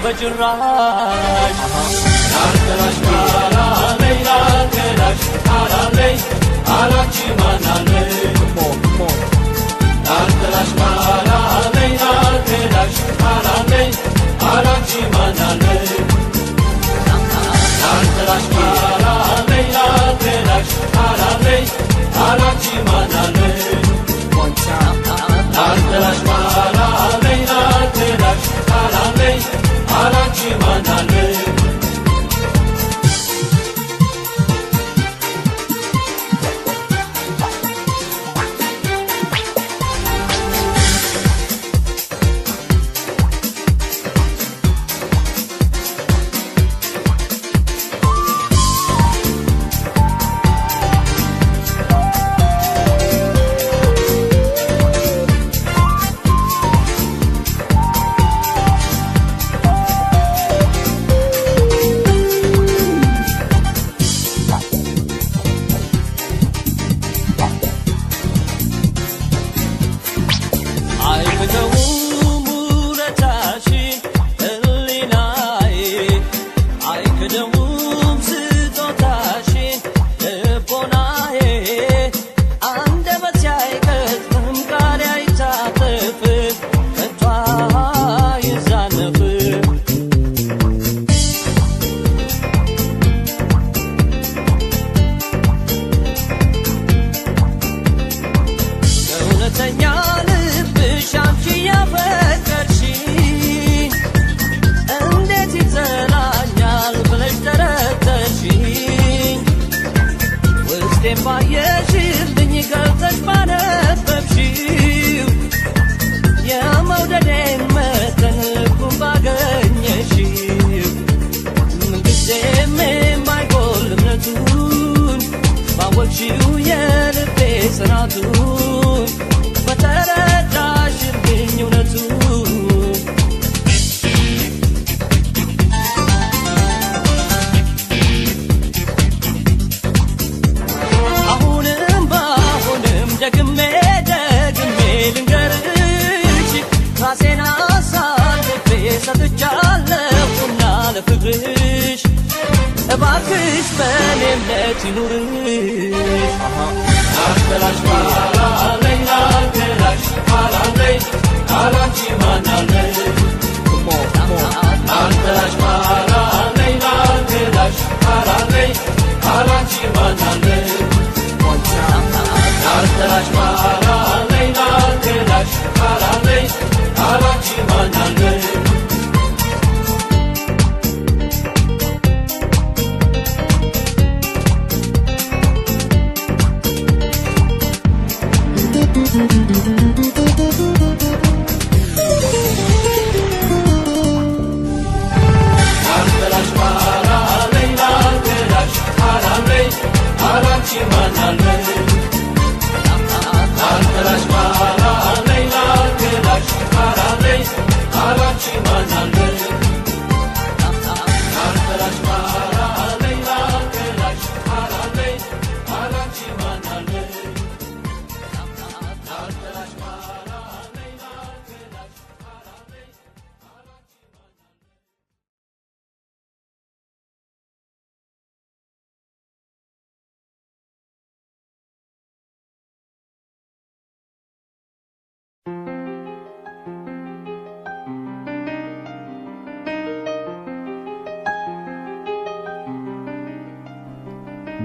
በጅራሽ አርተላሽ ማራለይ አርተላሽ አራለይ አላቺ ማናለይ አርተላሽ ማራለይ አርተላሽ አራለይ አላቺ ማናለይ አርተላሽ ማራለይ አርተላሽ አራለይ አላቺ ማናለይ አርተላሽ ማራለይ አርተላሽ አራለይ አላቺ ማናለይ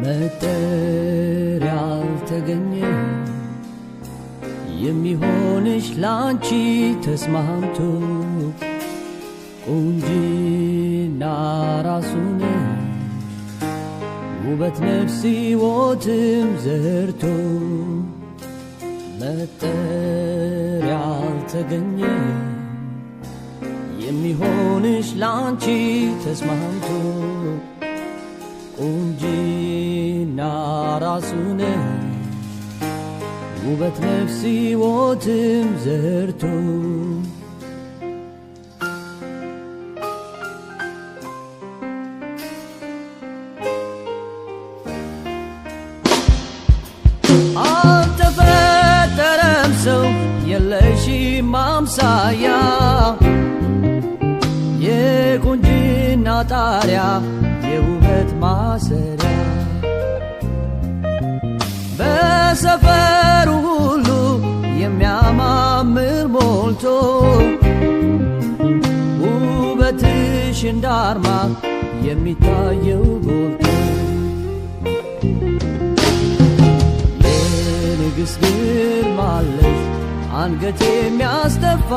መጠሪያ ያልተገኘ የሚሆንሽ ላንቺ ተስማምቶ ቁንጂና ራሱን ውበት ነፍስ ሕይወትም ዘርቶ መጠሪያ ያልተገኘ የሚሆንሽ ላንቺ ተስማምቶ ቁንጂና ራሱን ውበት ነፍስ ሕይወትም ዘርቶ አልተፈጠረም ሰው የለሽም አምሳያ የቁንጅና ጣሪያ የውበት ማሰሪያ በሰፈሩ ሁሉ የሚያማምር ሞልቶ ውበትሽ እንዳርማ የሚታየው ጎልቶ የንግሥት ግርማ አለሽ አንገት የሚያስደፋ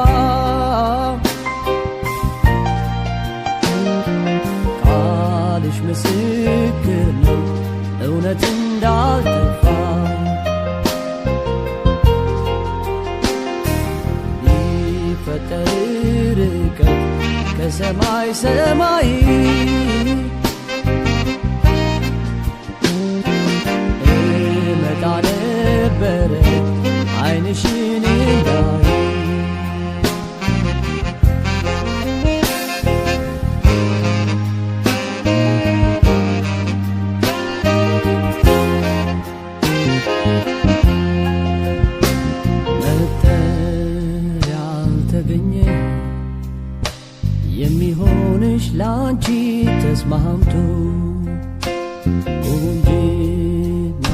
ቃልሽ ምስክር ነው እውነት እንዳልጠፋ ቢፈጠር ርቀት ከሰማይ ሰማይ እመጣ ነበረ ዓይንሽን እንዳይ የሚሆንሽ ላንቺ ተስማምቶ ቁንጂና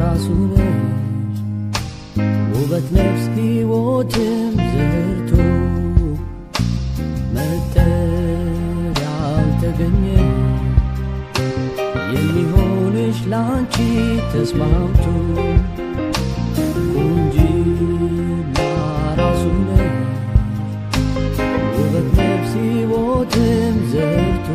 ራሱ ነሽ ውበት ነፍስ ሕይወትም ዘርቶ መጠሪያ ያልተገኘ የሚሆንሽ ላንቺ ተስማምቶ ቁንጂና ራሱ ነሽ ውበት ነፍስ ሕይወትም ዘርቶ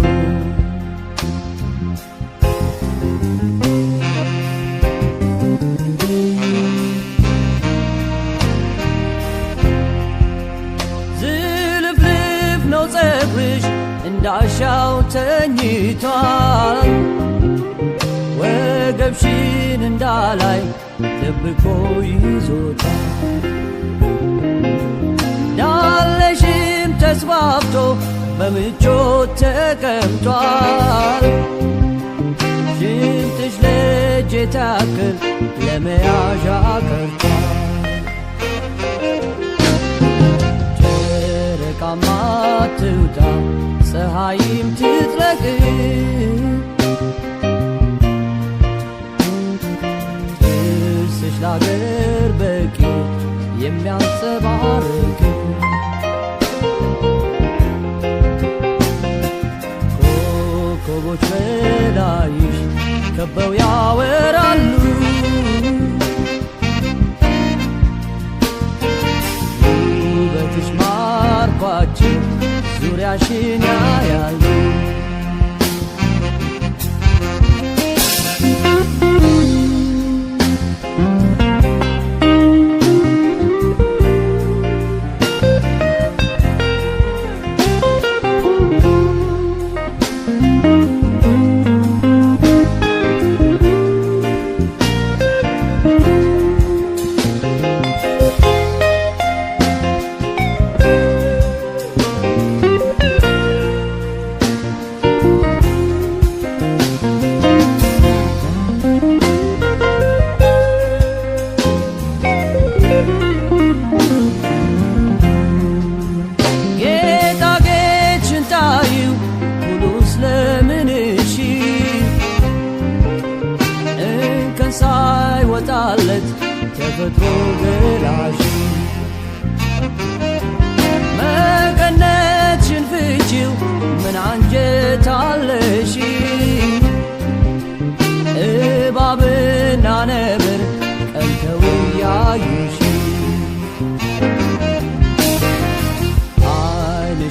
ዝልፍልፍ ነው ፀጉርሽ እንዳሻው ተኝቷል ወገብሽን እንዳላይ ደብቆ ይዞታል ዳለሽም ተስፋፍቶ በምቾት ተቀምጧል ሽንትሽ ለእጅ ታክል ለመያዣ ቀርቷል ጨረቃማ ትውጣ ፀሐይም ትጥለቅ ጥርስሽ ላገር በቂ የሚያንጸባርቅ ኮከቦች በላይሽ ከበው ያወራሉ ውበትሽ ማርኳቸው ዙሪያሽን ያያሉ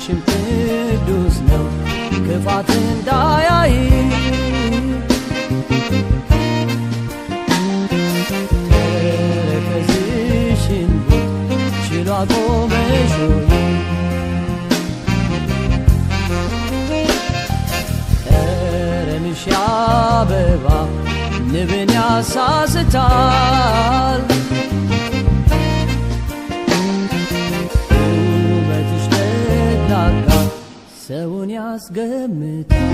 ቃልሽም ቅዱስ ነው ክፋት እንዳያይ ተረከዝሽን ችሎ አቆመሽ ጠረንሽ አበባ ንብን ያሳስታል ውበትሽ ደጋጋ ሰውን ያስገምታል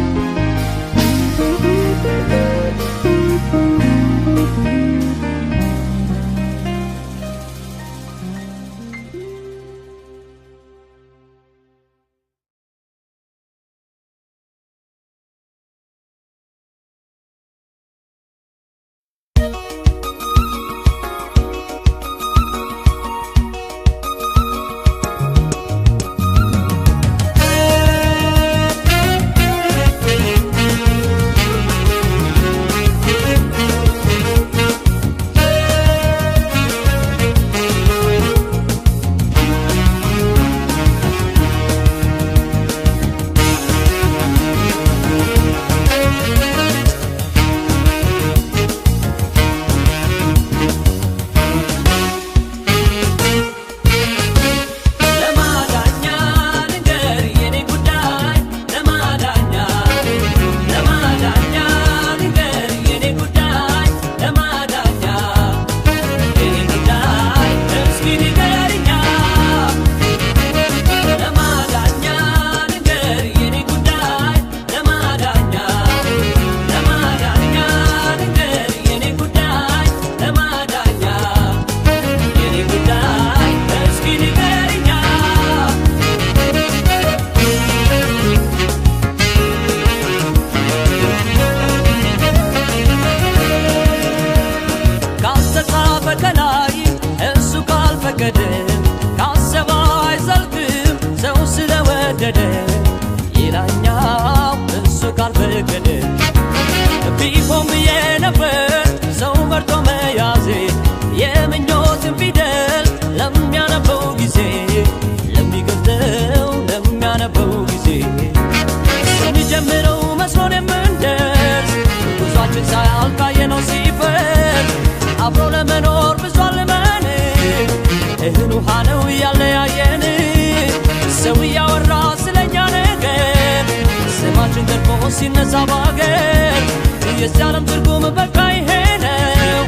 ሲነሳ ባገር የዛለም ትርጉም በቃ ይሄ ነው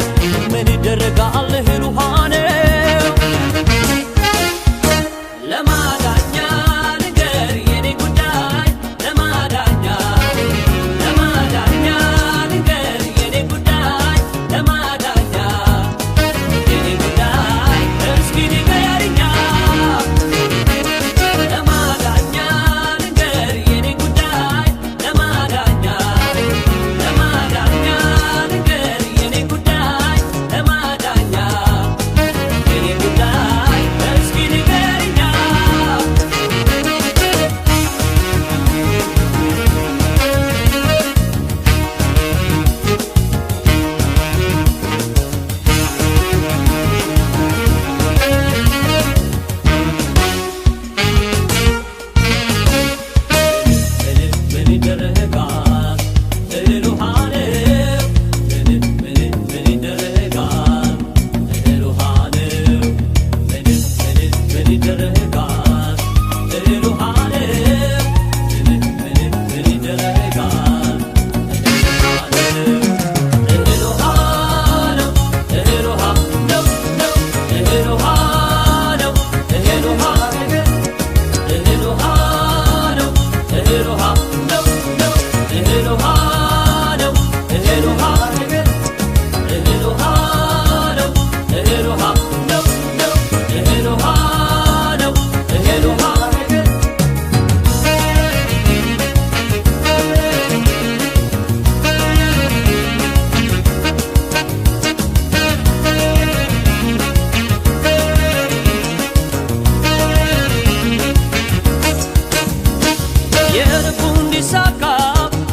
ምን ይደረጋል እህል ውሃ ነው ለማዳኛ ንገር የኔ ጉዳይ ለማዳኛ ንገር የኔ ጉዳይ ለማዳኛ የኔ ጉዳይ እስኪ ንገሪኛ ለማዳኛ ንገር የኔ ጉዳይ ለማዳኛ ንገር የኔ ጉዳይ ለማዳኛ የኔ ጉዳይ እስኪ ንገሪኛ ምን ይደረጋል እህል ውሃ ነው ምን ይደረጋል እህል ውሃ ነው ምን ይደረጋል እህል ውሃ ነው ምን ይደረጋል እህል ውሃ ነው እህል ውሃ ነው እህል ውሃ ነው እህል ውሃ እህል ውሃ ነው እህል ውሃ ነው እህል ውሃ ነው እህል ውሃ እህል ውሃ ነው እህል ውሃ ነው እህል ውሃ ነው እህል ውሃ የልቡ እንዲሳካ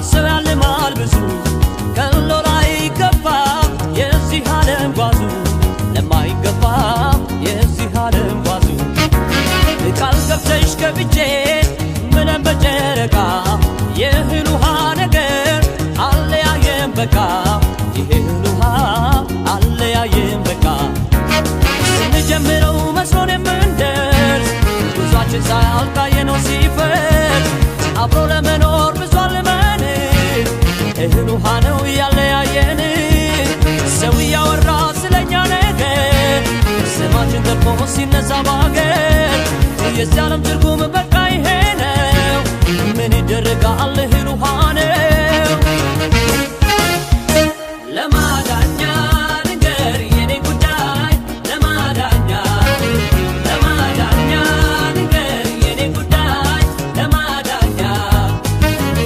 ሰው ያልማል ብዙ ቀሎ ላይ ገባ የዚህ ዓለም ጓዙ ለማይገባ የዚህ ዓለም ጓዙ ቃል ገብተሽ ከብቼ ሳያልቃየ ነው ሲፈስ አብሮ ለመኖር ብዙ አልመን እህል ውሃ ነው ያለያየን ሰው ያወራ ስለኛ ነገር ስማችን ተርፎ ሲነሳ ባገር የዚህ ዓለም ትርጉም በቃ ይሄ ነው ምን ይደረጋል እህል ውሃ ነው ለማዳኛ ንገር የኔ ጉዳይ ለማዳኛ ንገር የኔ ጉዳይ ለማዳኛ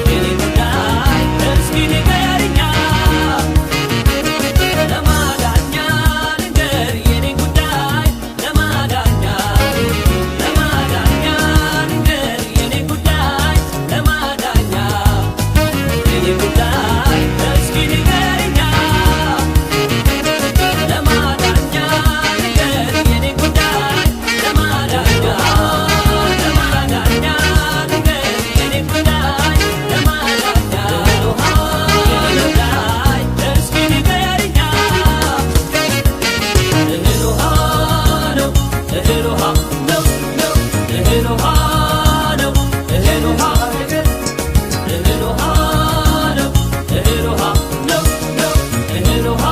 የኔ ጉዳይ እስኪ ንገርኛ ለማዳኛ ንገር የኔ ጉዳይ ለማዳኛ ንገር የኔ ጉዳይ ለማዳኛ የኔ ጉዳይ እስኪ ንገርኛ ለማዳኛ ንገር የኔ ጉዳይ ለማዳኛ ንገር የኔ ጉዳይ ለማዳኛ ጉዳይ እስኪ ንገርኛ እህል ውሃ ነው እህል ውሃ ነው እህል ውሃ ነው እህል ውሃ እህል ውሃ ነው እህል ውሃ ነው እህል ውሃ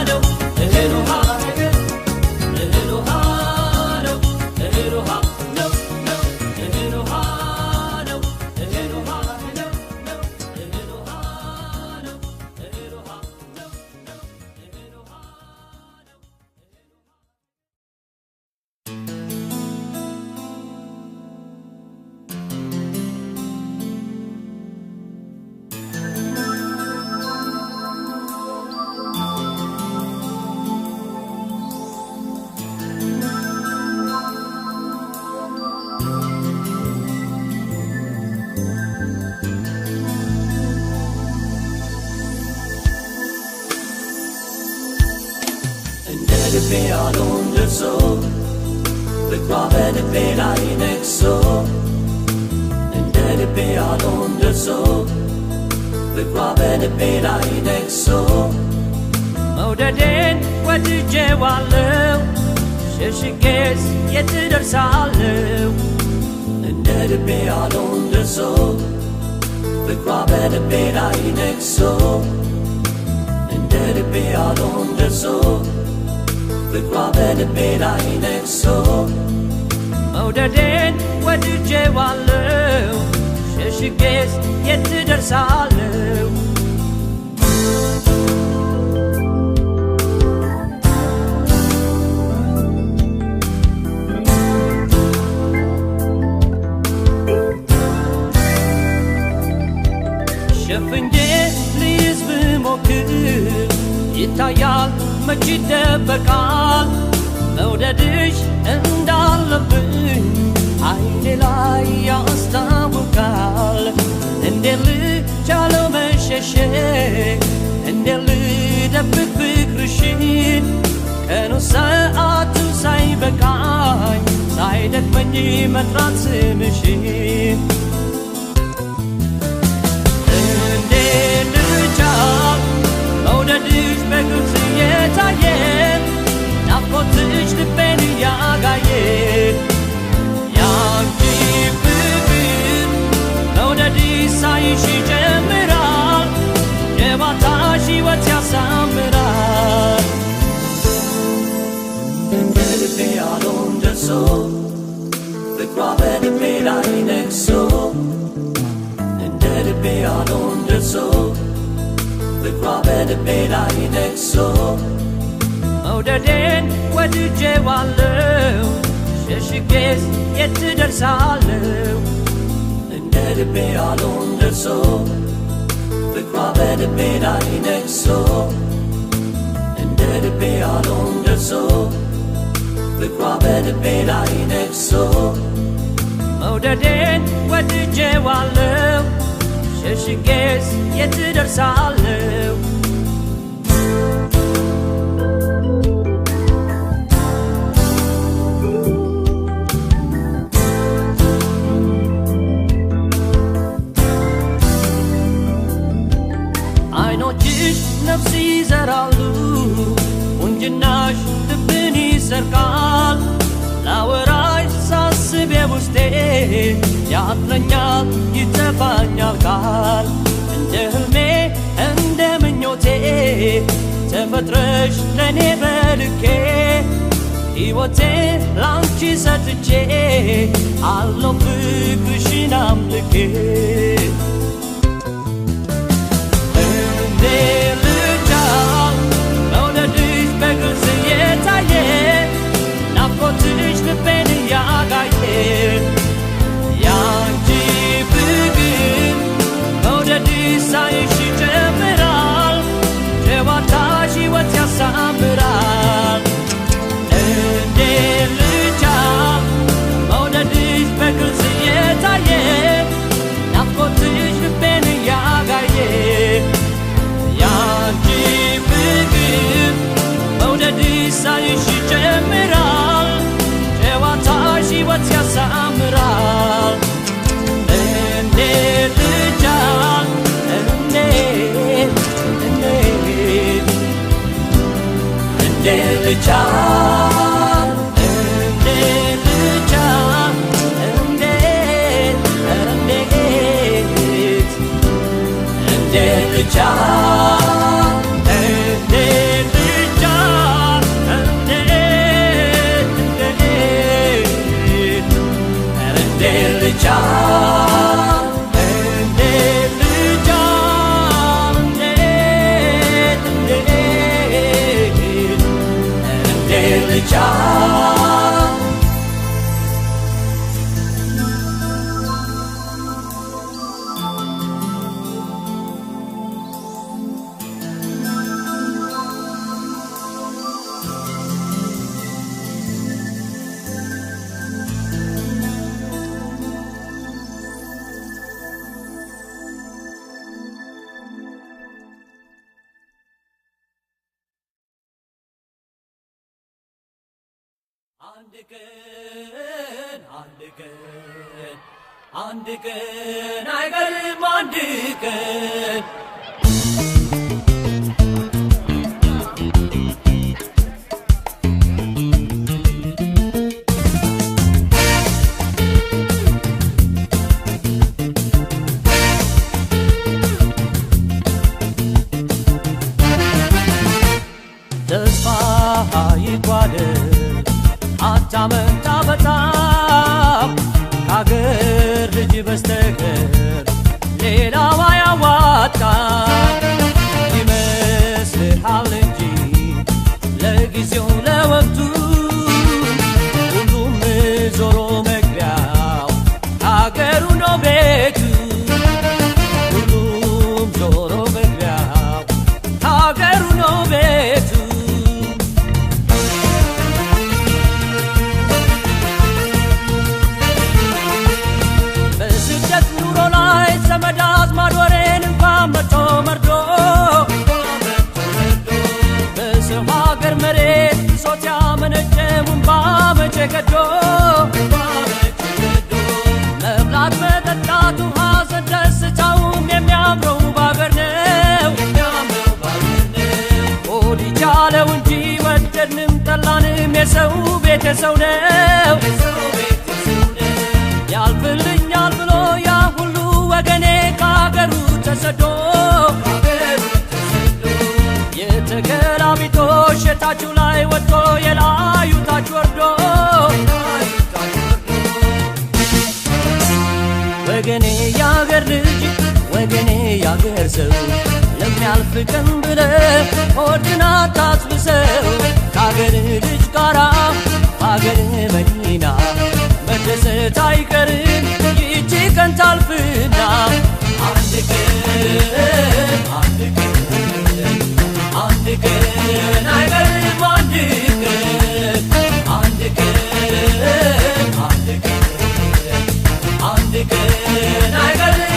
ነው እህል ውሃ እህል ውሃ ነው እህል ውሃ ነው እህል ውሃ ነው እህል ውሃ ነው እህል ውሃ ነው እህል ውሃ እንደ ልቤ ያለውን ደርሶ ፍቅሯ በልቤ ላይ ነግሶ እንደ ልቤ ያለውን ደርሶ ፍቅሯ በልቤ ላይ ነግሶ መውደዴን ወድጄዋለሁ ሸሽጌስ የት ደርሳለሁ እንደ ልቤ ያለውን ደርሶ ፍቅሯ በልቤ ላይ ነግሶ እንደ ልቤ ያለውን ደርሶ ፍቅሯ በልቤ ላይ ነግሶ መውደዴን ወድጄዋለሁ ሸሽጌስ የት ደርሳለሁ ሸፍኜ ልይዝ ብሞክር ይታያል መች ይደበቃል መውደድሽ እንዳለብኝ አይኔ ላይ ያስታውቃል እንዴት ልቻለው መሸሸግ እንዴት ልደብቅ ፍቅርሽን ቀኑ ሰዓቱ ሳይበቃኝ ሳይደክመኝ መጥራት ስምሽን እንዴት ልቻል መውደድሽ በግልጽ እየታየ ናፍቆትሽ ልቤን እያጋየ ያንቺ ፍቅር መውደድሽ ሳይሽ ይጀምራል የባታሽ ሕይወት ያሳምራል እንደ ልቤ ያለውን ደርሶ ፍቅሯ በልቤ ላይ ነግሶ እንደ ልቤ ያለውን ደርሶ ፍቅሯ በልቤ ላይ ነግሶ መውደዴን ወድጄዋለሁ ሸሽጌስ የት ደርሳለሁ እንደ ልቤ ያለውን ደርሶ ፍቅሯ በልቤ ላይ ነግሶ እንደ ልቤ ያለውን ደርሶ ፍቅሯ በልቤ ላይ ነግሶ መውደዴን ወድጄዋለሁ ሸሽጌስ የት ደርሳለሁ አይኖችሽ ነፍስ ይዘራሉ ቁንጅናሽ ልብን ይሰርቃል ላወራሽ ሳስብ የውስጤ ያጥረኛል ይጠፋኛል ቃል እንደ ህልሜ እንደ ምኞቴ ተፈጥረሽ ለኔ በልኬ ሕይወቴ ላንቺ ሰጥቼ አለው ፍቅርሽን አምልኬ እንዴ ልቻል መውደድሽ በግልጽ የታየ ናፍቆትሽ ልቤን እያጋየ ያንቺ ፍቅር መውደድሽ ሳይሽ ይጨምራል ጨዋታሽ ሕይወት ያሳምራል እንዴት ልቻል መውደድሽ በግልጽ የታየ ናፍቆትሽ ልቤን እያጋየ ያንቺ ፍቅር መውደድሽ ሳይሽ ይጨምራል ጨዋታሽ ሕይወት ያሳምራል እንዴት ልቻል እንዴት ልቻል እንዴት ልቻል እንዴት ልቻል እንዴት ልቻል እንዴት ልቻል አንድ ቀን አይቀርም አንድ ቀን ተስፋ ይጓደል አታመንታ በጣም ከአገር ልጅ በስተቀር ሌላው አያዋጣም ይመስልሃል እንጂ ለጊዜው ለወቅቱ ሁሉም ዞሮ መግቢያው ከአገሩ ነው ቤቱ ሁሉም ዞሮ መግቢያው ከአገሩ ነው ቤቱ ዘመድ አዝማድ ወሬን እንኳን መጥቶ መርዶ በሰው ሀገር መሬት ብሶት ያመነጨውን ባመቼ ገዶ መብላት መጠጣቱ ሐዘን ደስታውም የሚያምረው ባገር ነው ሆድ ይቻለው እንጂ ወደድንም ጠላንም የሰው ቤት የሰው ነው ያልፍልኛል ብሎ ያ ሁሉ ወገኔ ከአገሩ ተሰዶ የተገላቢጦሽ የታችሁ ላይ ወጥቶ የላዩ ታች ወርዶ ወገኔ ያገር ልጅ ወገኔ ያገር ሰው ለሚያልፍ ቀን ብለህ ሆድህን አታስብሰው ከአገር ልጅ ጋራ በአገር መዲና መደሰት አይቀርም ይህች ቀን ታልፍና አንድ ቀን አይቀርም አንድ ቀን አይቀርም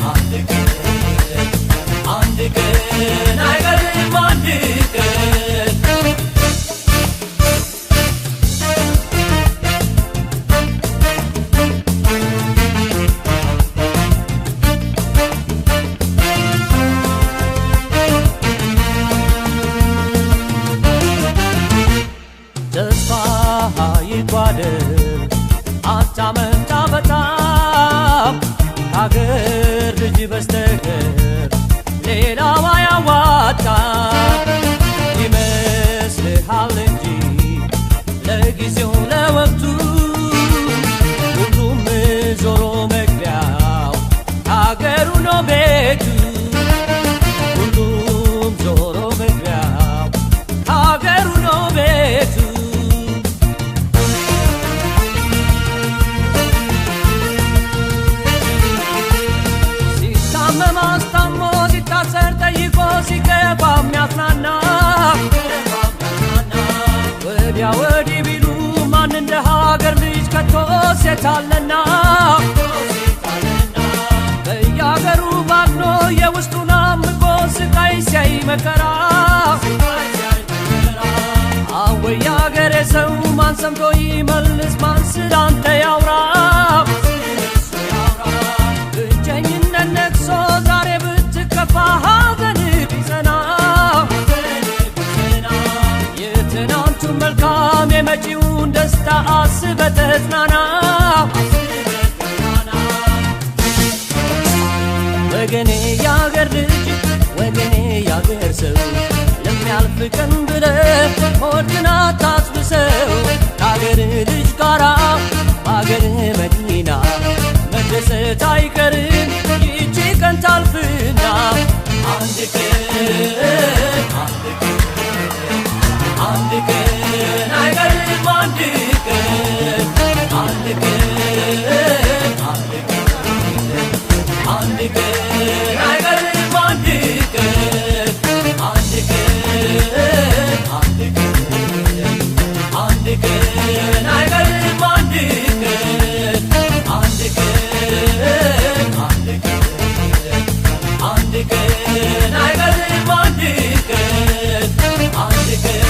አንድ ቀን ሌላዋ ያዋጣ ይመስልሃል እንጂ ለጊዜው ለወቅቱ ሁሉም ዞሮ መግቢያው አገሩ ነው ቤቱ ሁሉም ዞሮ መግቢያው አገሩ ነው ቤቱ ሲታመም አስታሞ ሲታሰር ጠይቆ ሲገባ የሚያጽናና ወዲያ ወዲህ ቢሉ ማን እንደ ሀገር ልጅ ከቶ ሴታለና በየአገሩ ባድኖ የውስጡን አምቆ ስቃይ ሲያይ መከራ አወይ የአገሬ ሰው ማን ሰምቶ ይመልስ ማን ስላንተ ያውራ ብቸኝነት ነግሶ ዛሬ ብትከፋ ሐዘን ቢጸና የትናንቱን መልካም የመጪውን ደስታ አስበህ ተጽናና ወገኔ ያገር ልጅ ወገኔ ያገር ሰው ለሚያልፍ ቀን ብለህ ሆድህን አታስብሰው ከአገር ልጅ ጋራ በአገር መዲና መደሰት አይቀርም ይቺ ቀን ታልፍና አንድ ቀን አይቀርም አንድ ቀን አንድ ቀን አንድ ቀን አይቀርም አንድ ቀን አንድ ቀን አንድ ቀን አይቀርም አንድ ቀን አንድ ቀን አንድ ቀን አይቀርም አንድ ቀን አንድ ቀን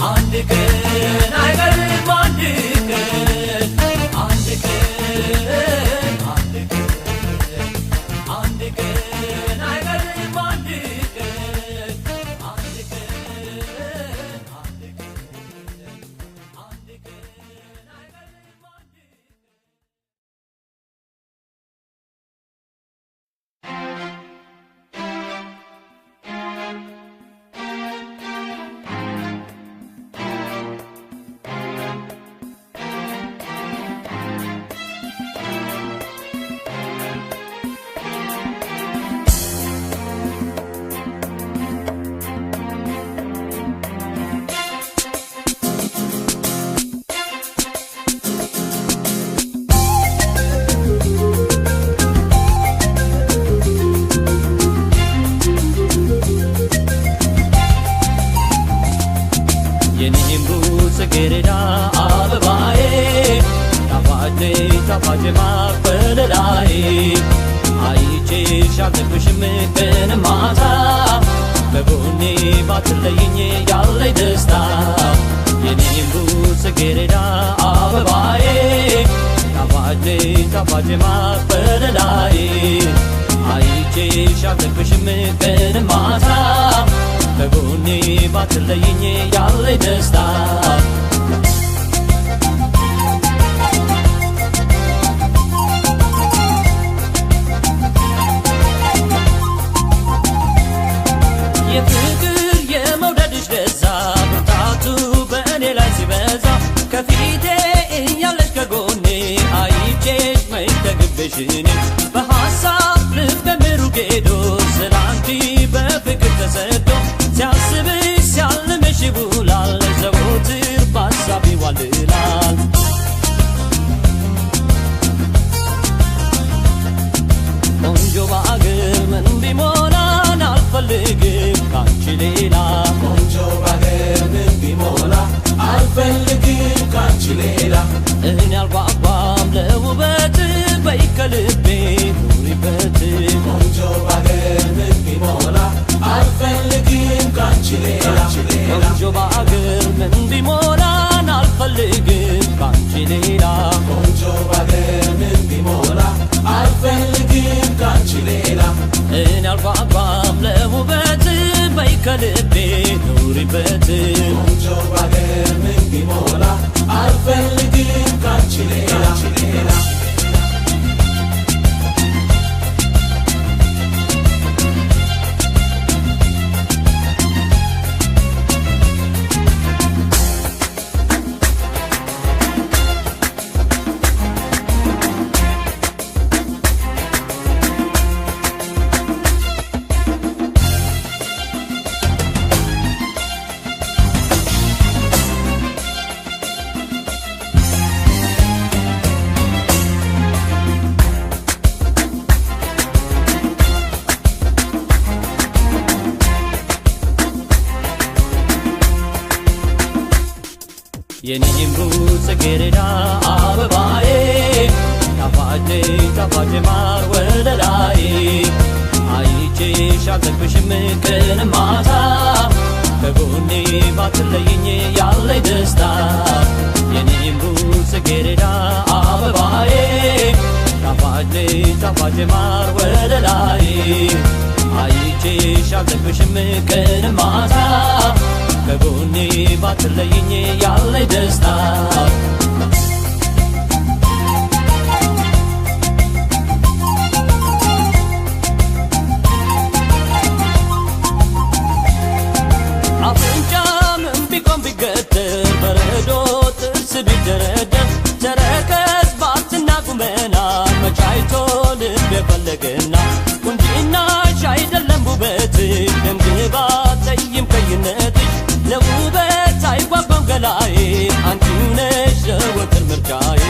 አንድ ቀን አይቀርም አንድ ቀን አንድ ቀን አንድ ቀን አይቀርም አንድ ቀን አንድ ጽጌረዳ አበባዬ ጣፋጭ ጣፋጭ ማበለላይ አይቼሽ አልጠግብሽም ቀን ማታ በጎኔ ባትለይኝ ያለኝ ደስታ የኔም ጽጌረዳ አበባዬ ጣፋጭ ጣፋጭ ማበለላይ አይቼሽ አልጠግብሽም ቀን ማታ በጎኔ ባትለይኝ ያለኝ ደስታ የፍቅር የመውደድሽ ደዛ ብርታቱ በእኔ ላይ ሲበዛ ከፊቴ እያለሽ ከጎኔ አይቼሽ መይተግብሽ እኔ በሐሳብ ልፍደምሩ ጌዶ ስላንቺ በፍቅር ተሰዶ ሲያስብሽ ሲያልምሽ ይውላል ዘወትር በሐሳብ ይዋልላል ቆንጆ በአገር ምን ቢሞላን አልፈልግም ካንቺ ሌላ ቆንጆ በአገር ምን ቢሞላ አልፈልግም ካንቺ ሌላ እኔ አልጓጓም ለውበት በይ ከልቤ ኑሪበት ቆንጆ በአገር ምን ቢሞላ አልፈልግም ካንቺ ሌላ ቆንጆ በአገር ምን ቢሞላን አልፈልግም ካንቺ ሌላ ቆንጆ በአገር ምን ቢሞላ አልፈልግም ካንቺ ሌላ እኔ አልጓጓም ለውበት በይ ከልቤ ኑሪበት ቆንጆ በአገር ምን ቢሞላ አልፈልግም ካንቺ ሌላ የኔምሩ ጽጌረዳ አበባዬ ጣፋጭ ጣፋጭ ማር ወለላይ አይቼሽ አልጠግብሽም ቀን ማታ ከጎኔ ባትለይኝ ያለኝ ደስታ የኔምሩ ጽጌረዳ አበባዬ ጣፋጭ ጣፋጭ ማር ወለላይ አይቼሽ አልጠግብሽም ቀን ማታ ከጎኔ ባትለይኝ ያለኝ ደስታ አፍንጫ ምን ቢቆም ቢገትር በረዶ ጥርስ ቢደረደር ተረከዝ ባትና ቁመና መቻይቶ ልብ የፈለገና ቁንጅናሽ አይደለም ውበትሽ ደምግባት ጠይም ቀይነትሽ ለውበት አይጓጓም ገላዬ አንቺው ነሽ ዘወትር ምርጫዬ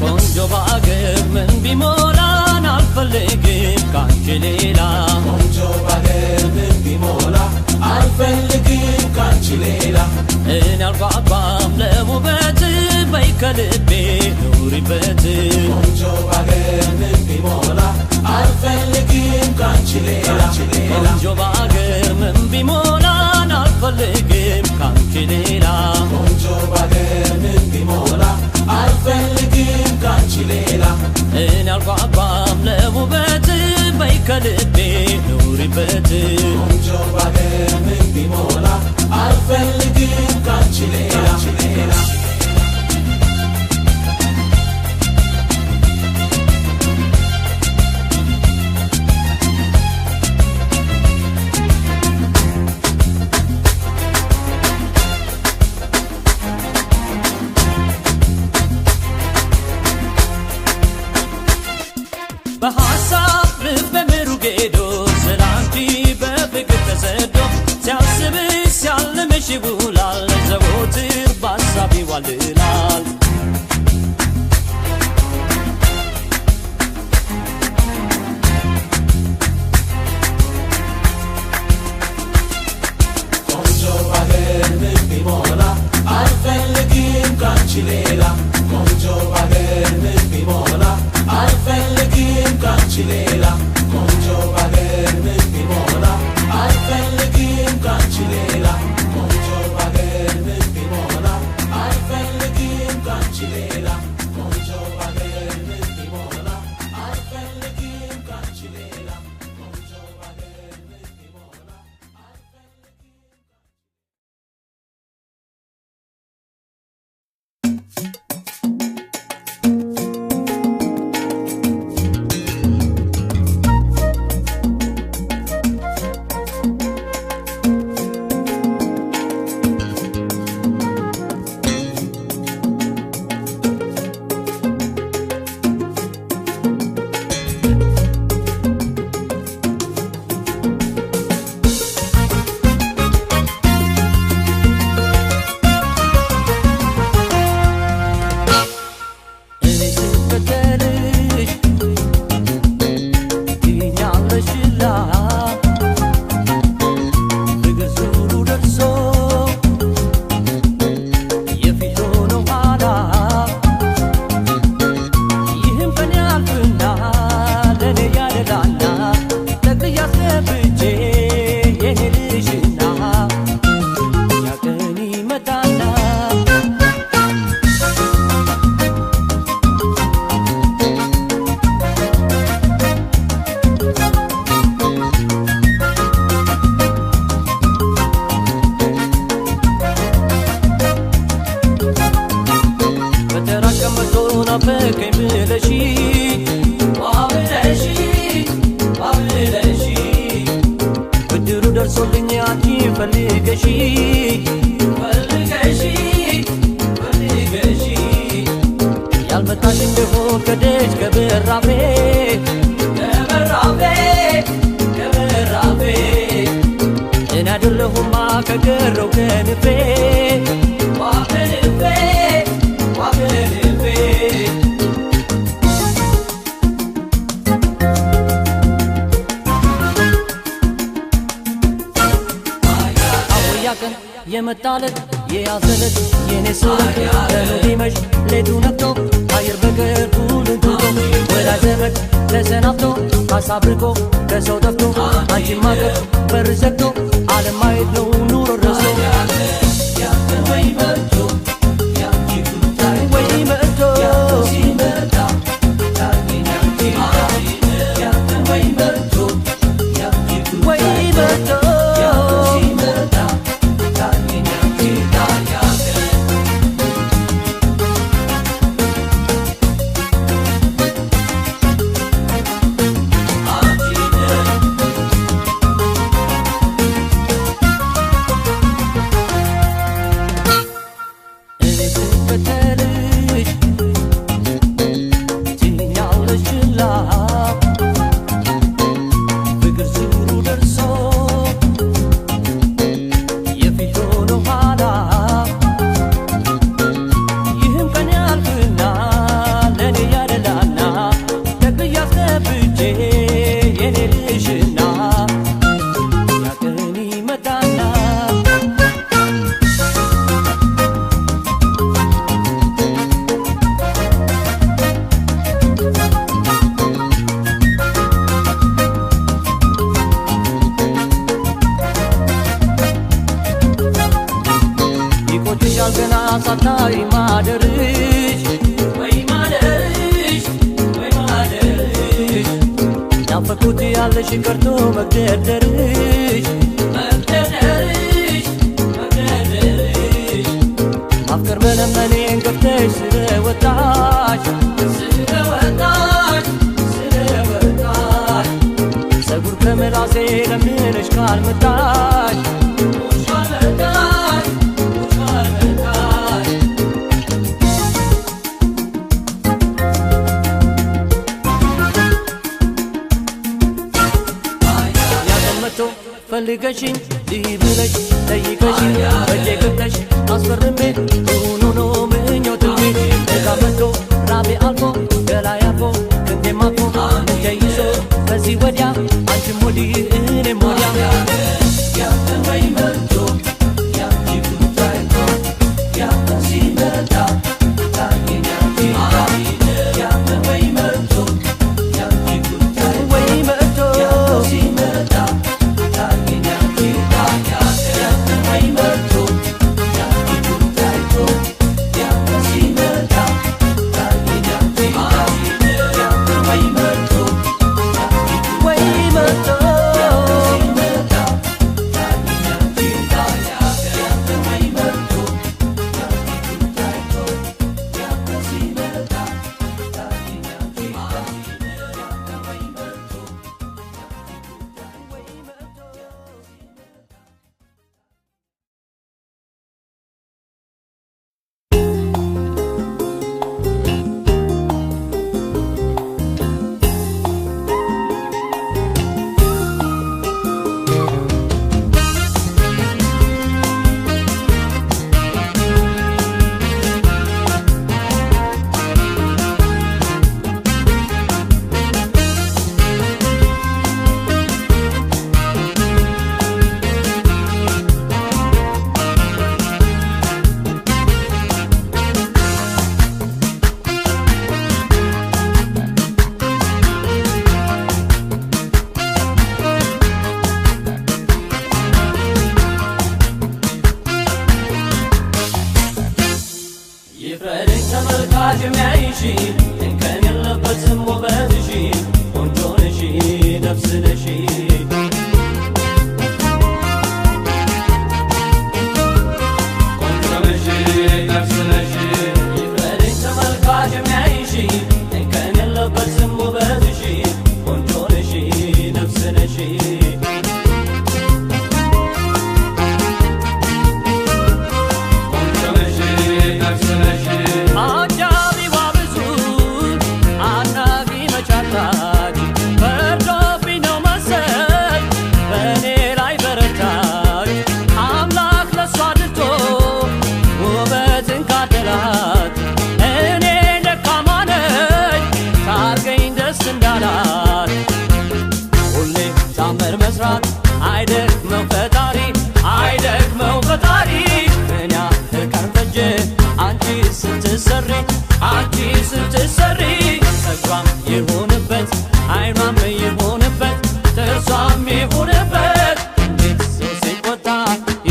ቆንጆ በአገር ምን ቢሞላን አልፈልግም ካንቺ ሌላ ቆንጆ በአገር ምን ቢሞላ አልፈልግም ካንቺ ሌላ እኔ አልጓጓም ለውበት በይ ከልቤ ኑሪበት ቆንጆ በአገር ምን ቢሞላ አልፈልግም ካንቺ ሌላ ቆንጆ በአገር ምን ቢሞላን አልፈልግም ካንቺ ሌላ ቆንጆ በአገር ምን ቢሞላ አልፈልግም ካንቺ ሌላ እኔ አልጓጓም ለውበት በይ ከልቤ ኑሪበት ቆንጆ በአገር ምን ቢሞላ አልፈልግም ካንቺ ሌላ በሐሳብ ልብ ምሩቅ ሄዶ ስላንቺ በፍቅር ተሰዶ ሲያስብሽ ሲያልምሽ ይውላል ዘወትር በሐሳብ ይዋልላል ቆንጆ በአገር ምን ቢሞላ አልፈልግም ካንቺ ሌላ ቆንጆ በአገር ምን ቢሞላ አልፈልግም ካንቺ ሌላ ቆንጆ በአገር ምን ቢሞላ አልፈልግም ካንቺ ሌላ ቆንጆ በአገር ምን ቢሞላ አልፈልግም ካንቺ ሌላ ቆንጆ በአገር ምን ቢሞላ አልፈልግም ካንቺ ሌላ ቆንጆ በአገር ምን ቢሞላ ናፈቀኝ ብለሽ ዋብለሽ ብድሩ ደርሶልኝ አንቺን ፈልገሽ ያልመጣሽ እንደሆን ከደጅ ከበራፌ እኔ አይደለሁማ ከቀረው ከልቤ የመጣለት የያዘለት የኔ ስለት ቀኑ ሊመሽ ሌቱ ነግቶ አየር በቀር ሁሉን ትቶ ወዳጅ ዘመድ ተሰናብቶ ሀሳብ ርቆ ከሰው ጠፍቶ አንቺን ማቀፍ በር ዘግቶ ዓለም ማየት ነው ኑሮ ረስቶ ወይ መጥቶ ወይ መጥቶ ሲመጣ ወይ መጥቶ ወይ መጥቶ ገና ሳታይ ማደርሽ ወይ ማደርሽ ወይ ማደርሽ ናፈኩት ያለሽ ቀርቶ መግደርደርሽ መግደርደርሽ መግደርደርሽ ማፍቀር መለመኔን ገብተሽ ስለወጣሽ ስለወጣሽ ስለወጣሽ ፀጉር ከመላሴ ለምነሽ ካልመጣሽ ካልመጣሽ ፈልገሽኝ ብለሽ ጠይቀሽኝ በጄ ገብተሽ አስፈርሜ ሆኖ ነው ምኞትሜ ተጋመቶ ራቤ አልፎ ገላይ አልፎ ክንዴም አልፎ ተይዞ ከዚህ ወዲያ አንቺም ወዲህ እኔም ወዲያ ያንተን ወይ መጥቶ ያንቺ ጉዳይ ነው ያንተን ሲመጣ ታገኛለሽ ያንተን ወይ መጥቶ ያንቺ ጉዳይ ወይ መጥቶ ያንተን ሲመጣ Perdo fino a ስትሰሪ አንቺ ስትሰሪ ጸጉሯም ይሁንበት አይኗም ይሁንበት ጥርሷም ይሁንበት እንዴት ሰው ሲቆጣ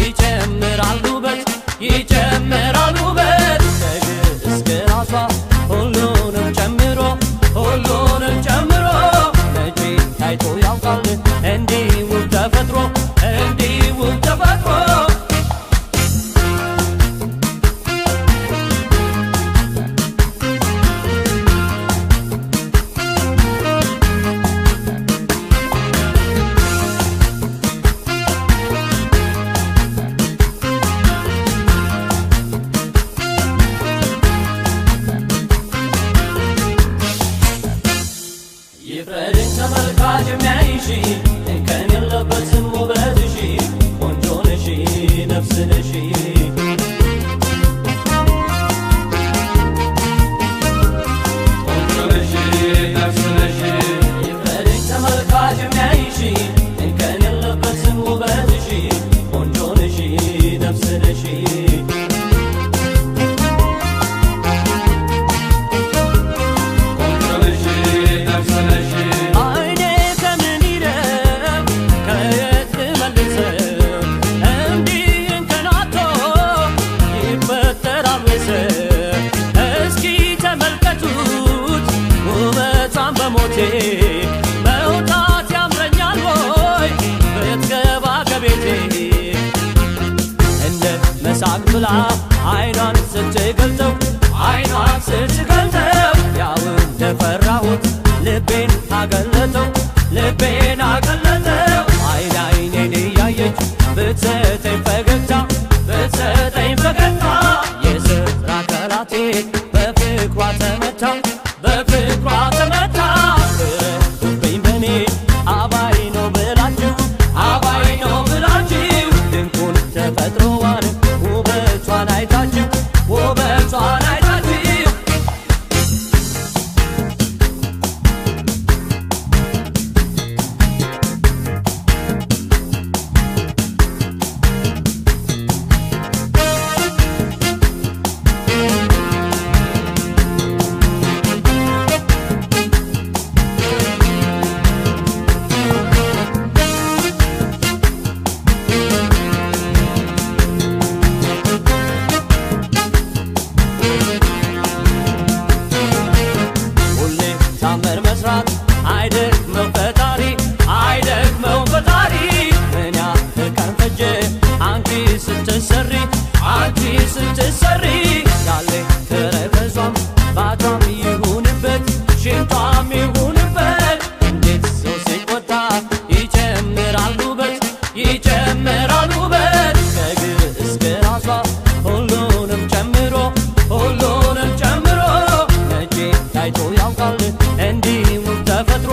ይጨምራል ውበት ይጨምራል ውበት ከእግር እስከ ራሷ ሁሉንም ጨምሮ መቼ ታይቶ ያውቃል እንዲህ ውብ ተፈጥሮ እንዲህ ውብ ተፈጥሮ ይፍረድን ተመልካች የሚያይሽ እንከን የለበትም ውበትሽ ቆንጆ ነሽ ነፍስ ነሽ ቆንጆ ነሽ ነፍስ ነሽ ይፍረድን ተመልካች የሚያይሽ እንከን የለበትም ውበትሽ ቆንጆ ነሽ ነፍስ ነሽ መውጣት ያምረኛል ወይ ብትገባ ከቤቴ እንደ መሳቅ ብላ አይኗን ስትገልጠው ያው እንደፈራሁት ልቤን አገለጠው አይን አይኔን እያየች ብትሰጠኝ ፈገግታ የስራ ከራቴ በፍቅሯ ተመታ ፍረዱብኝ በኔ አባይ ነው ብላችሁ ድንቁን ተፈጥሮዋን ውበቷን አይታችሁ ታምር መስራት አይደክመው ፈጣሪ ምን ያህል ቀን ፈጀ አንቺ ስትሰሪ ያለ ተረከዟም ባቷም ይሁንበት ሽንቷም ይሁንበት እንዴት ሰው ሲቆጣ ይጨምራል ውበት ከእግር እስከ ራሷ ሁሉንም ጨምሮ መቼ ታይቶ ያውቃል እንዲህ ውብ ተፈጥሮ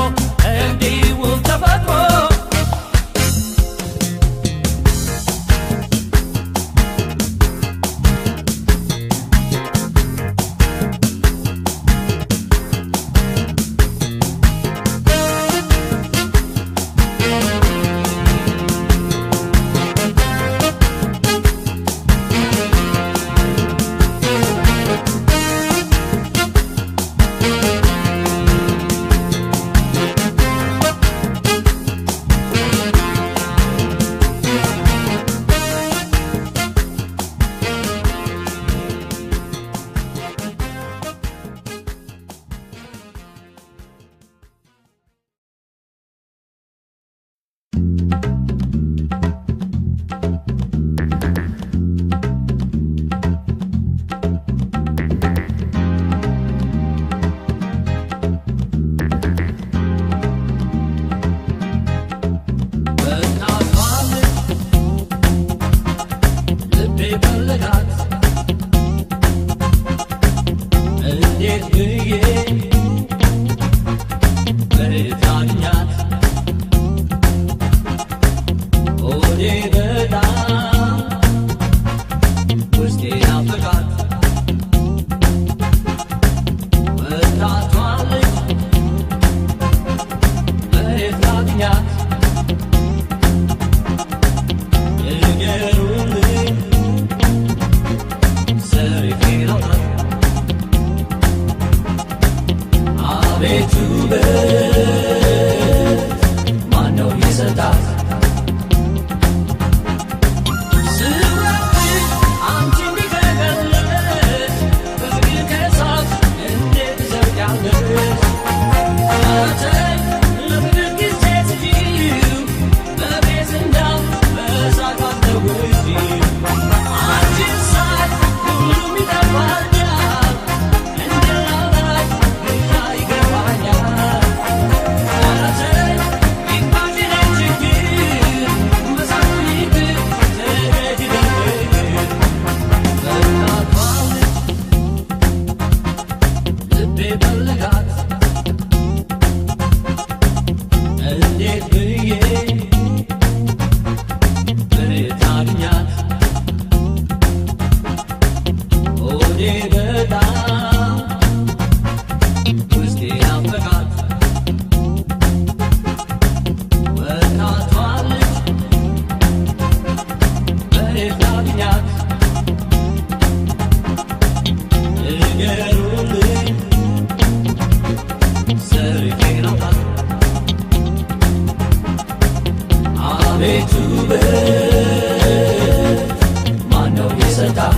አቤት ውበት ማነው የሰጣት አቤት ውበት ማነው የሰጣት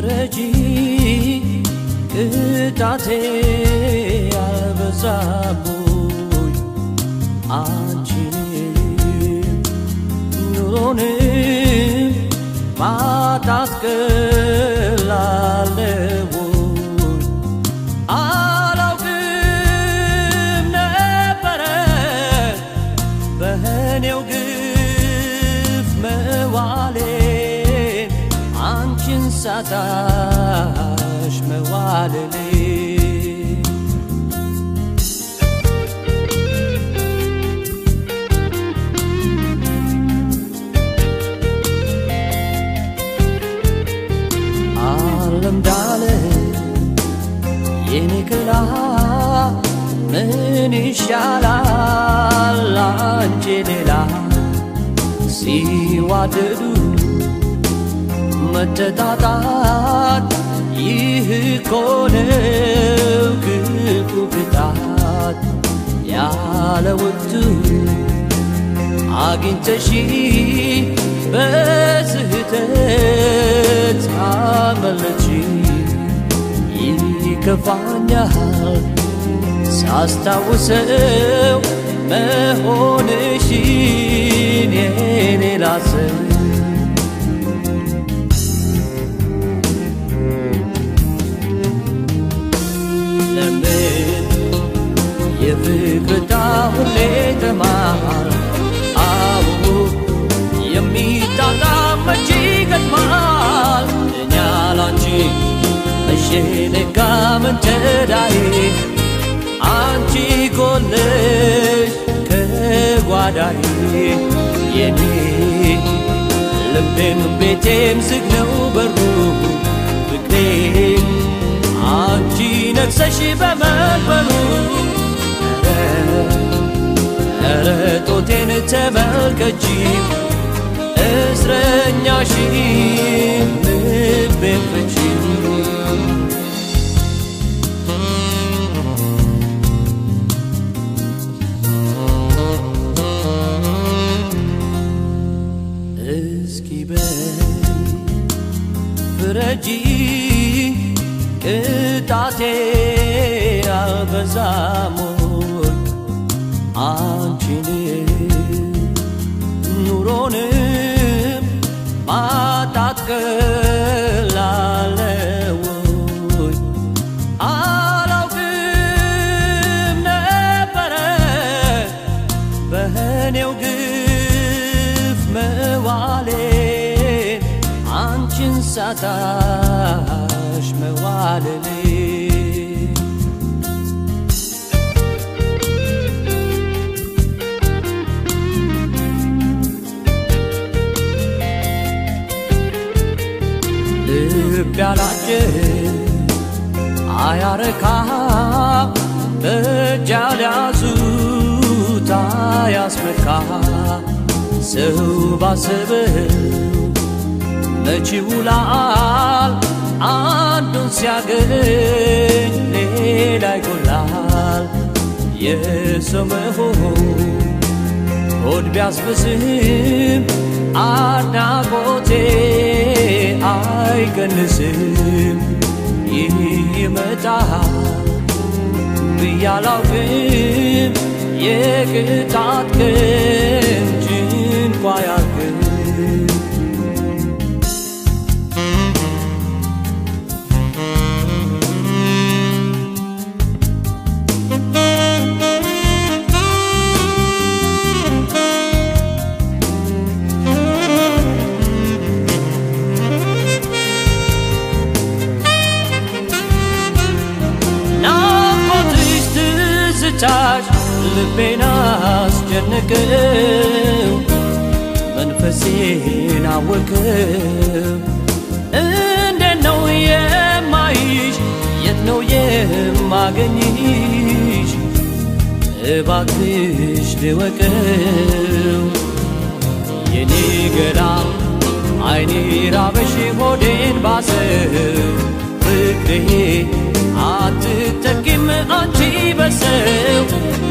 ፍረጂ ቅጣቴ አልበዛብኝ አንቺን ኑሮን ማጣት ቀላለሁ አላውቅም ነበረ በእኔው ግፍ መዋሌን አንቺን ሳጣሽ መዋለሌ አለምዳለ የኔ ገላ ምን ይሻላል አንቺ ሌላ ሲዋደዱ መተጣጣት ይህ እኮ ነው ክፉ ቅጣት ያለ ወቅቱ አግኝተሽ በስህተት አመለች ይከፋኛል ሳስታውሰው መሆንሽን የኔ ላሰብ ለምን የፍቅር ሁሌ ተማር አዎ የሚጣጣም መቼ ይገጥማል እኛ ላንቺ መቼ ነጋ መንተዳዬ አንቺ ጎለሽ ከጓዳዬ የኔ ልቤም ቤቴም ዝግ ነው በሩ ፍቅሬ አንቺ ነግሰሽ በመንበሩ ኧረ ጦቴን ተመልከቺ እስረኛሽን ልቤን ፍቺ እስኪ በይ ፍረጂ ቅጣቴ አልበዛም አንቺን ኑሮንም ማጣት ቀላለሁ አላውቅም ነበረ በእኔው ግፍ መዋሌን አንቺን ሳጣሽ መዋለሌ ልብ ያላጀ አያረካ በእጅ ያልያዙት አያስመካ ሰው ባሰበው መች ይውላል አንዱን ሲያገኝ ሌላ ይጎላል የሰው መሆን ሆድ ቢያስብስም አድናቆቴ አይቀንስም ይመጣል ብያላውቅም የቅጣት ቀን ጭንቋ ያልቅም ትዝታሽ ልቤን አስጨነቀው መንፈሴን አወከው እንዴት ነው የማይሽ የት ነው የማገኝሽ እባክሽ ልወቀው የኔ ገላ አይኔ ራበሽ ሆዴን ባሰው ፍቅሬ አትጠቂም አንቺ በሰው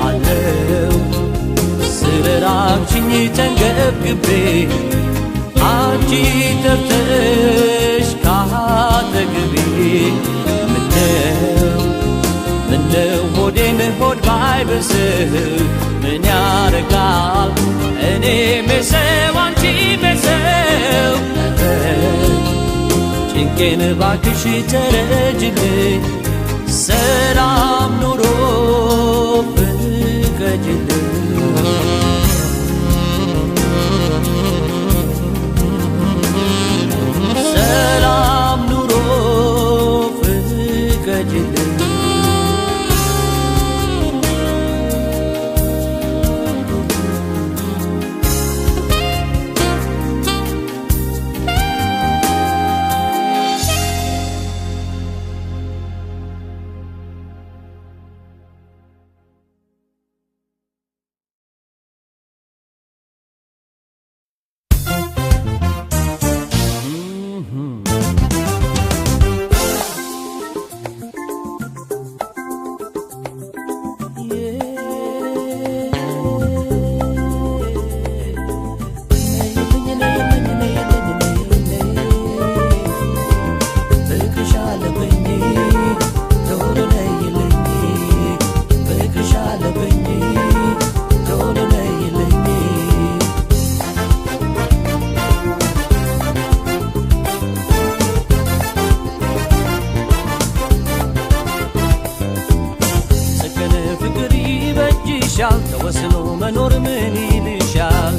አለው ስለ ራቅሽኝ ተንገብግቤ አንቺ ጠፍተሽ ካጠገቤ ምነው ሆዴን ሆድ ባይብስህ ምን ያረጋል እኔ መሰው አንቺ መሰው ጭንቄን ባክሽ ተረጅልኝ ሰላም ኑሮ ፍቀጅልኝ ሰላም ኑሮ ፍቀጅልኝ ተወስኖ መኖር ምን ይልሻል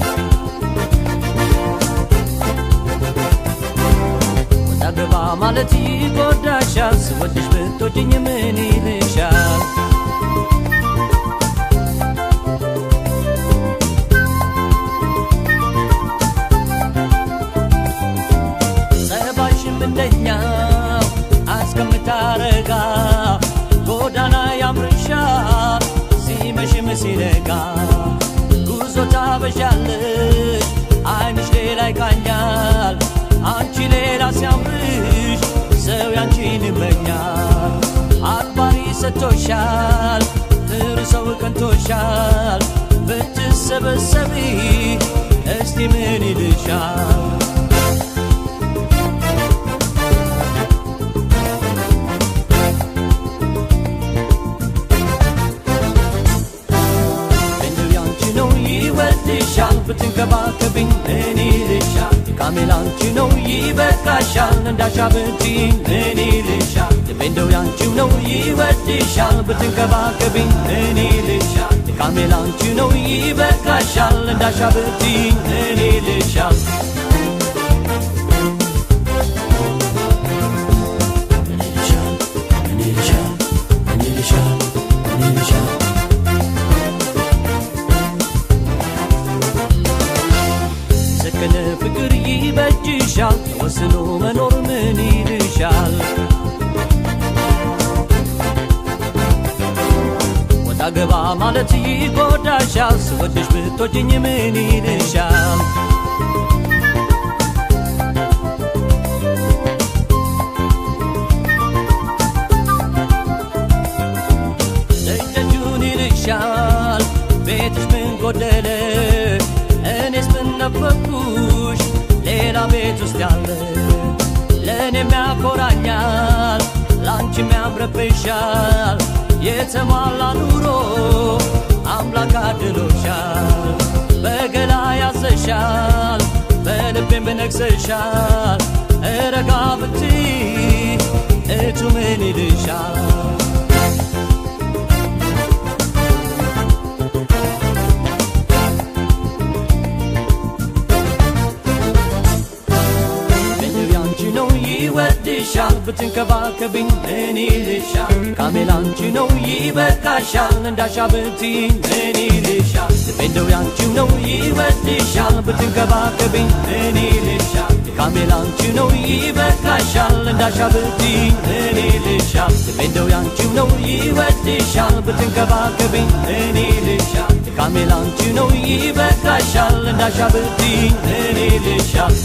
ወጣ ገባ ማለት ይጎዳሻል ስወድሽ ብትወጂኝ ምን ይልሻል ጸባይሽም እንደኛው አስከምታረጋ ጎዳና ያምርሻል ሲመሽም ሲነጋ ጉዞ ታበዣለሽ ዓይንሽ ሌላ ይቃኛል አንቺ ሌላ ሲያምርሽ ሰው ያንቺን ይመኛል አክባሪ ሰጥቶሻል ጥሩ ሰው ቀንቶሻል ብትሰበሰቢ እስቲ ምን ይልሻል ብትንከባከብኝ ምን ይልሻል ካሜል አንቺ ነው ይበቃሻል እንዳሻ ብትይኝ ምን ይልሻል ልቤ እንደው ያንቺው ነው ይወድሻል ብትንከባከብኝ ምን ይልሻል ካሜል አንቺ ነው ይበቃሻል እንዳሻ ብትይኝ ምን ይልሻል ፍቅር ይበጅሻል ተወስኖ መኖር ምን ይልሻል ወጣ ገባ ማለት ይጎዳሻል ስወድሽ ብትወጂኝ ምን ይልሻል ደጁን ይልሻል ቤትሽ ምን ጎደለ እኔስ ምን ነበርኩሽ ሌላ ቤት ውስጥ ያለ ለእኔም ያኮራኛል ላንቺም ያምርብሻል የተሟላ ኑሮ አምላክ አድሎሻል በገላ ያዘሻል በልቤም በነግሰሻል እረጋ ብትይ እቱ ምን ይልሻል ይወድሻል ብትንከባከብኝ ምን ይልሻል ካሜል አንቺ ነው ይበቃሻል እንዳሻ ብትይኝ ምን ይልሻል ልቤ እንደው ያንቺው ነው ይወድሻል ብትንከባከብኝ ምን ይልሻል ካሜል አንቺ ነው ይበቃሻል እንዳሻ ብትይኝ ምን ይልሻል ልቤ እንደው ያንቺው ነው ይወድሻል ብትንከባከብኝ ምን ይልሻል ካሜል አንቺ ነው ይበቃሻል እንዳሻ ብትይኝ ምን ይልሻል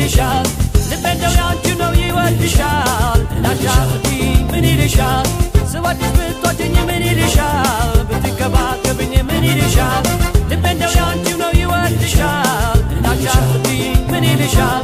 ይልሻል ልቤ እንደው ያንቺው ነው ይወድሻል እንዳሻብትኝ ምን ይልሻል ስወድሽ ብትወጂኝ ምን ይልሻል ብትንከባከብኝ ምን ይልሻል ልቤ እንደው ያንቺው ነው ይወድሻል እንዳሻብትኝ ምን ይልሻል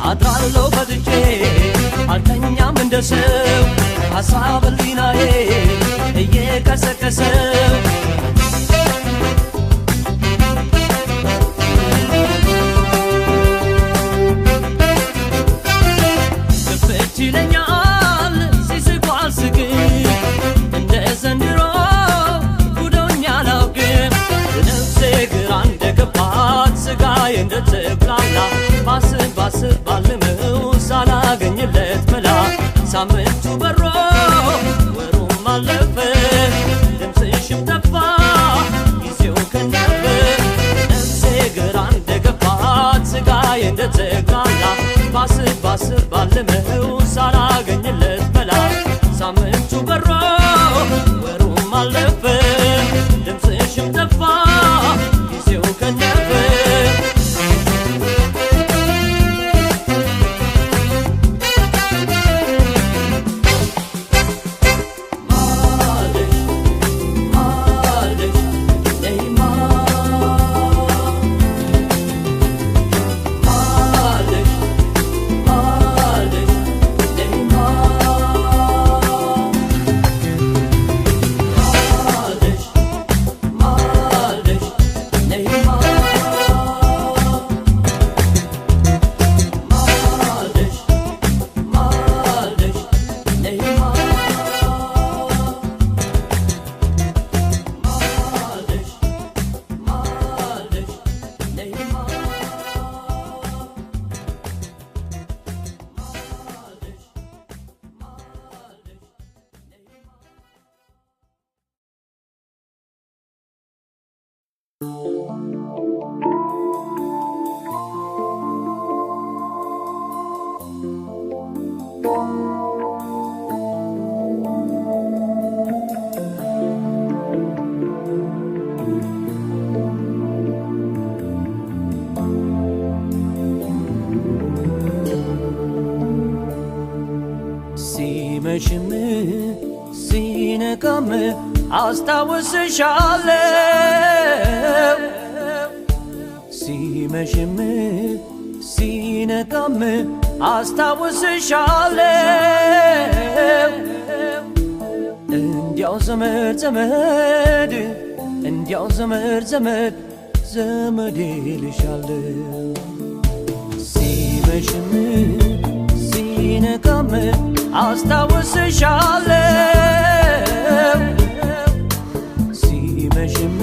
አድራለሁ በድጄ አልተኛም እንደሰው ሐሳብ ህሊናዬ እየቀሰቀሰው ክፍት ይለኛል ሲስቁ አልስቅም እንደ ዘንድሮ ጉዶኛ አላውቅም ነፍሴ ግራ እንደገባት ስጋዬ እንደተብላላ ባስብ ባልመው ሳላገኝለት መላ ሳምንቱ በሮ ወሩም አለፈ ድምፅሽም ጠፋ ጊዜው ከነፈ ነፍሴ ግራ እንደገባት ስጋዬ እንደተብላላ ባስብ ባልመው ሳላገኝለት መላ ሳምንቱ በሮ ወሩም አለፈ ድምፅሽም ጠፋ ጊዜው ከነፈ ሲመሽም ሲነጋም አስታውስሻለሁ ሲመሽም ሲነጋም አስታውስሻለሁ እንዲያው ዘመድ ዘመድ እንዲያው ዘመድ ዘመድ ዘመድ ይልሻለሁ ሲመሽም ሲነጋም አስታውስሻለሁ ሲመሽም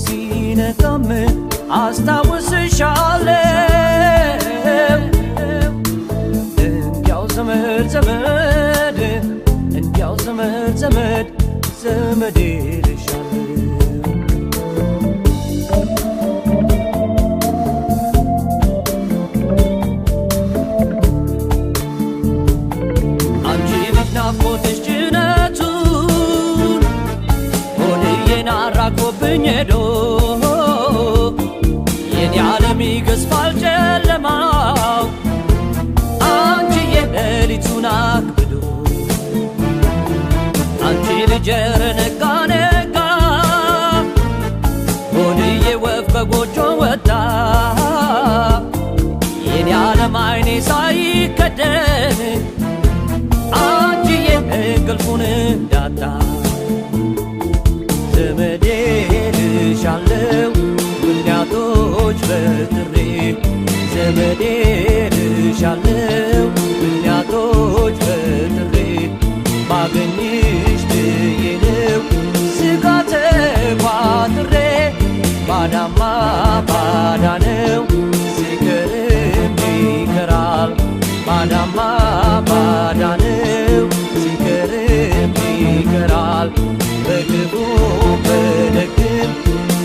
ሲነጋም አስታውስሻለሁ እንዲያው ዘመድ ዘመድ እንዲያው ዘመድ ዘመድ ዘመድ ይልሻለሁ ናፍቆትሽ ጭነቱን ሆዴን አራግፎብኝ ሄዶ የኔ ዓለም ይገዝፋል ጨለማው አንቺ የሌሊቱን አክብዶ አንቺ ልጅ ኧረ ነጋ ነጋ ሆድዬ ወፍ ከጎጆ ወጣ የኔ ዓለም አይኔ ሳይከደን እንቅልፉን እንዳጣ ዘመዴ ልሻለው ምክንያቶች በጥሬ ዘመዴ ልሻለው ምክንያቶች በጥሬ ባገኝሽ ብዬ ነው ስጋት ቋጥሬ ባዳማ ባዳ ነው ሲከርም ይከራል ባዳማ ባዳ ነው ሲከርም ይከራል በክፉ በደግም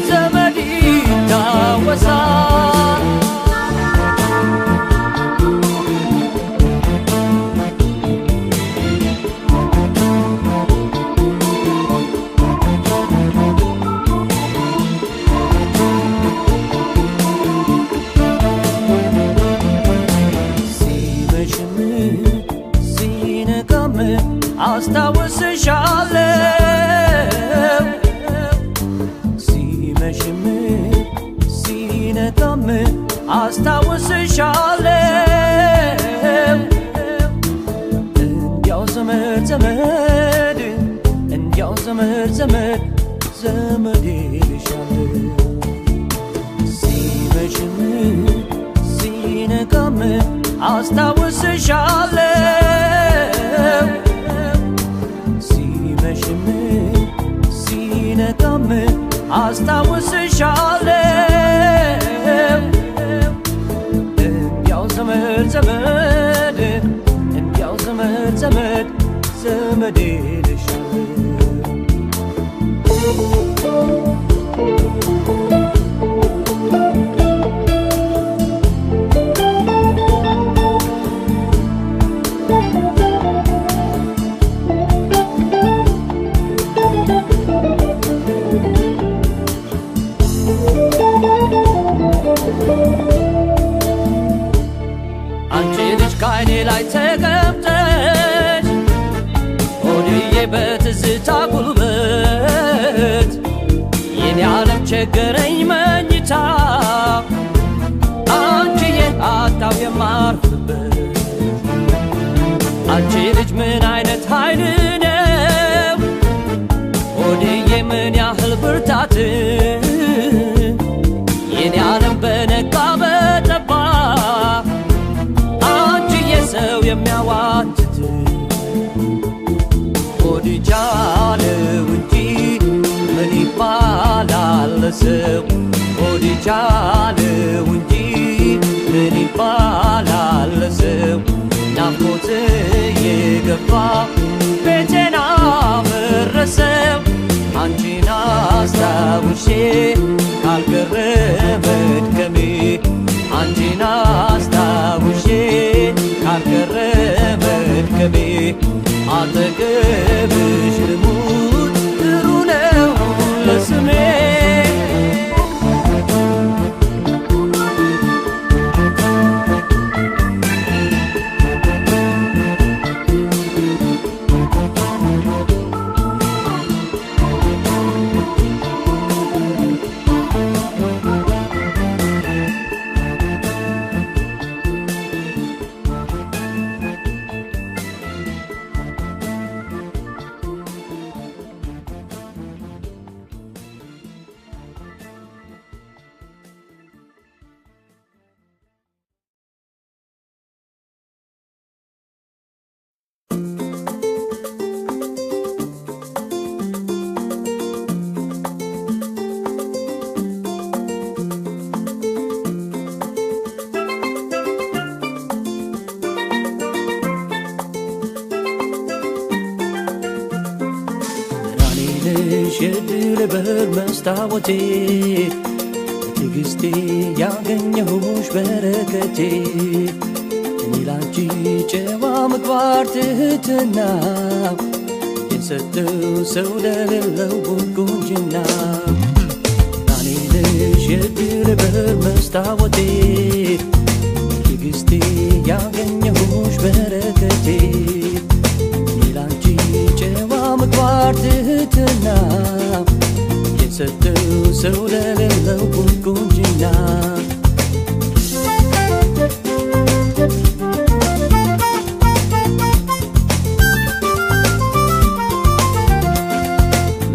ዘመድ ይታወሳል ሲመሽም ሲነጋም አስታውስሻለሁ ሲመሽም ሲነጋም አስታውስሻለሁ ዘመድ ዘመድ ዘመድ ይልሻለሁ ሲመሽም ሲነጋም አስታውስሻለሁ ሲመሽም ሲነጋም አስታውስሻለሁ እንዲያው ዘመድ ዘመድ እንዲያው ዘመድ ዘመድ ዘመድ ይልሻለሁ አንቺ ልጅ ከዓይኔ ላይ ተቀምጠሽ ሆድዬ በትዝታ ጉልበት የኔ ዓለም ቸገረኝ መኝታ አንቺዬ አጣው የማርፍበት አንቺ ልጅ ምን አይነት ኃይል ነው ሆድዬ ምን ያህል ብርታት የኔ ዓለም በነጋ በጠባ አንቺዬ ሰው የሚያዋትት ሆድ ቻለው እንጂ ምን ይባላል ሰው ሆድ ቻለው እንጂ ምን ይባላል ሰው ናፍቆት የገባ ቤቴን አፈረሰው አንቺን አስታውሼ ካልቀረ መድከሜ አንቺን አስታውሼ ካልቀረ መድከሜ አጠገብሽ ልሙት ጥሩ ነው ለስሜ የድል በር መስታወቴ ትዕግስቴ ያገኘሁሽ በረከቴ እኔ ላንቺ ጨዋ ምግባር ትህትና የሰጠው ሰው ለሌለው ቁንጅና እኔ ነሽ የድል በር መስታወቴ ትዕግስቴ ያገኘሁሽ በረከቴ እኔ ላንቺ ጨዋ ምግባር ትህትና የሰጠው ሰው ለሌለው ቁንጅና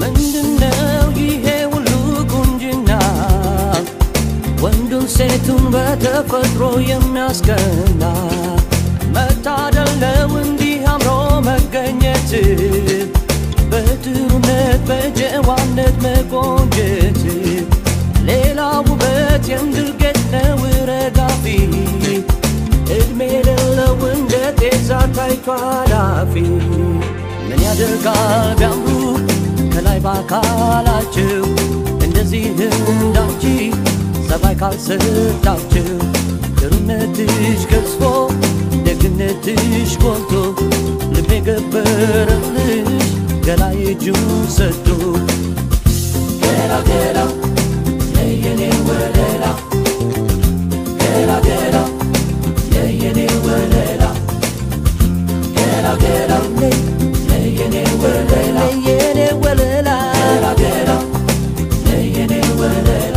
ምንድነው ይሄ ሁሉ ቁንጅና ወንዱን ሴቱን በተፈጥሮ የሚያስቀና መታደል ነው እንዲህ አምሮ መገኘት በጥሩነት በጀዋነት መቆንጀት ሌላ ውበት የምድር ጌጥ ነው ረጋፊ እድሜ የሌለው እንደ ጤዛ ታይቶ አላፊ ምን ያደርጋል ቢያምሩ ከላይ በአካላቸው እንደዚህ እንዳንቺ ጸባይ ካልሰጣቸው ጥሩነትሽ ገዝፎ ደግነትሽ ጎልቶ ልቤ ገበረልሽ ገላዬ እጁን ሰጥቶ ገላ ገላ የየኔ ወለላ ገላ ገላ የየኔ ወለላ ገላ ገላ የየኔ ወለላ የየኔ ወለላ ገላ ገላ የየኔ ወለላ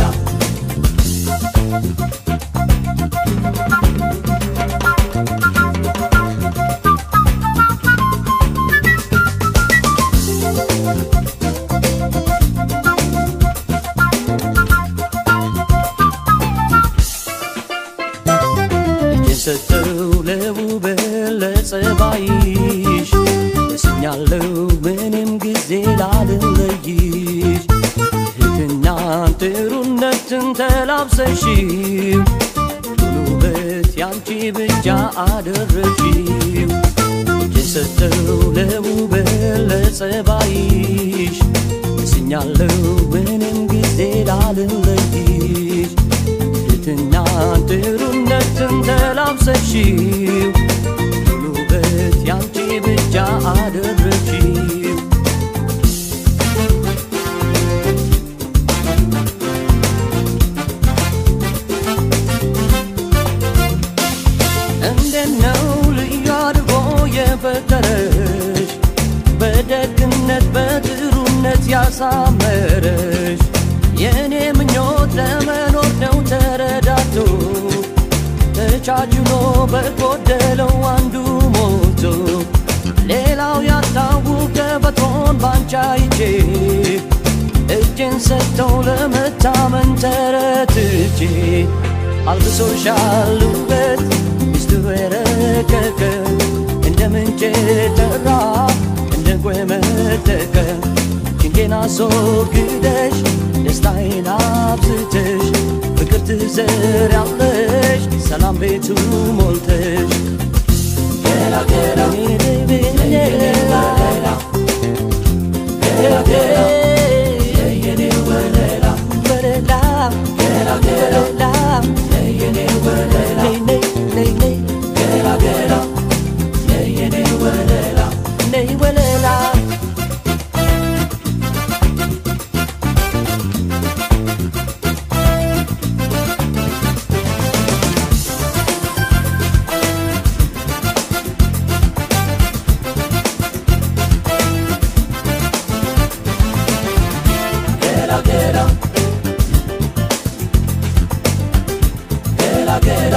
እመኛለሁ ምንም ጊዜ ላልለይሽ እህትና ጥሩነትን ተላብሰሽው ውበት ያንቺ ብቻ አደረግሽው የሰጠው ለውበት ለጸባይሽ እመኛለሁ ምንም ጊዜ ላልለይሽ እህትና ጥሩነትን ተላብሰሽው ውበት ያንቺ ብቻ አደረግሽው እንደነው ልዩ አድርጎ የፈጠረሽ በደግነት በጥሩነት ያሳመረሽ የኔ ምኞት ለመኖር ነው ተረዳቶ ተቻችሎ በጎደለው አንዱ ሞቶ ሌላው ያታውቅ ተፈጥሮን ባንቺ አይቼ እጄን ሰጥተው ለመታመን ተረትቼ አልብሶሻል ውበት ሚስጥሩ የረቀቀ እንደ ምንጭ ጠራ እንደ እንቆ መጠቀ ጭንቄን አስወግደሽ ደስታዬን አብዝተሽ ፍቅር ትዘሪያለሽ ሰላም ቤቱ ሞልተሽ ገላ ገላ ሌላ ገላ ገላ የኔ ወለላ ወለላ ገላ ገላ የኔ ወለላ ነይ ነይ ነይ ገላ ገላ የኔ ወለላ ነይ ወለላ Get